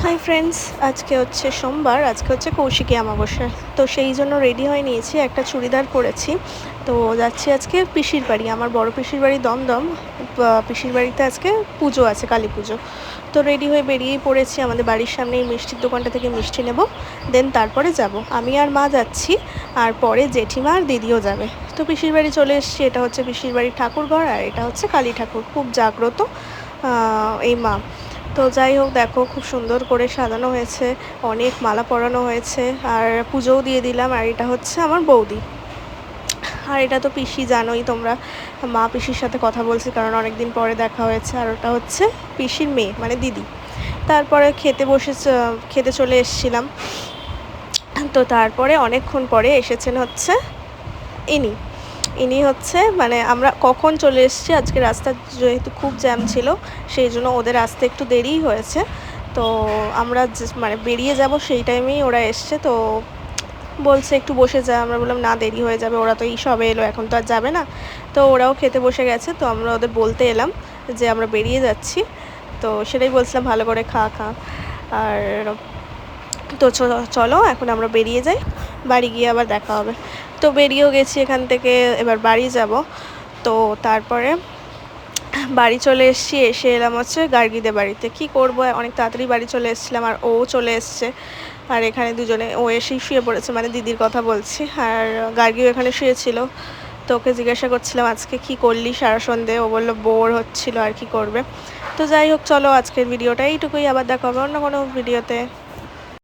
Hi friends, আজকে হচ্ছে সোমবার, আজকে হচ্ছে কৌশিকী অমাবস্যা। তো সেই জন্য রেডি হয়ে নিয়েছি, একটা চুড়িদার পরেছি। তো যাচ্ছি আজকে পিসির বাড়ি, আমার বড় পিসির বাড়ি দমদম। পিসির বাড়িতে আজকে পুজো আছে, কালী পুজো। তো রেডি হয়ে বেরিয়েই পড়েছি, আমাদের বাড়ির সামনে এই মিষ্টির দোকানটা থেকে মিষ্টি নেব, দেন তারপরে যাব। আমি আর মা যাচ্ছি, আর পরে জেঠিমা আর দিদিও যাবে। তো পিসির বাড়ি চলে এসেছি, এটা হচ্ছে পিসির বাড়ির ঠাকুরঘর, আর এটা হচ্ছে কালী ঠাকুর, খুব জাগ্রত এই মা। তো যাই হোক, দেখো খুব সুন্দর করে সাজানো হয়েছে, অনেক মালা পরানো হয়েছে, আর পুজোও দিয়ে দিলাম। আর এটা হচ্ছে আমার বৌদি, আর এটা তো পিসি, জানোই তোমরা। মা পিসির সাথে কথা বলছি, কারণ অনেক দিন পরে দেখা হয়েছে। আর ওটা হচ্ছে পিসির মেয়ে, মানে দিদি। তারপরে খেতে চলে এসেছিলাম। তো তারপরে অনেকক্ষণ পরে এসেছেন হচ্ছে ইনি ইনি হচ্ছে, মানে আমরা কখন চলে এসেছি, আজকে রাস্তা যেহেতু খুব জ্যাম ছিল, সেই জন্য ওদের আসতে একটু দেরিই হয়েছে। তো আমরা মানে বেরিয়ে যাব সেই টাইমেই ওরা এসছে। তো বলছে একটু বসে যা, আমরা বললাম না, দেরি হয়ে যাবে, ওরা তো এই সবে এলো, এখন তো আর যাবে না। তো ওরাও খেতে বসে গেছে, তো আমরা ওদের বলতে এলাম যে আমরা বেরিয়ে যাচ্ছি। তো সেটাই বলছিলাম, ভালো করে খা খা। আর তো চলো এখন আমরা বেরিয়ে যাই, বাড়ি গিয়ে আবার দেখা হবে। তো বেরিয়েও গেছি এখান থেকে, এবার বাড়ি যাব। তো তারপরে বাড়ি চলে এসেছি, এসে এলাম হচ্ছে গার্গীদের বাড়িতে। কি করব, অনেক তাড়াতাড়ি বাড়ি চলে এসেছিলাম, আর ও চলে এসছে। আর এখানে দুজনে, ও এসেই শুয়ে পড়েছে, মানে দিদির কথা বলছি, আর গার্গীও এখানে শুয়েছিল। তো ওকে জিজ্ঞাসা করছিলাম আজকে কি করলি সারা সন্ধে, ও বললো বোর হচ্ছিল, আর কি করবে। তো যাই হোক, চলো আজকের ভিডিওটা এইটুকুই, আবার দেখা হবে অন্য কোনো ভিডিওতে।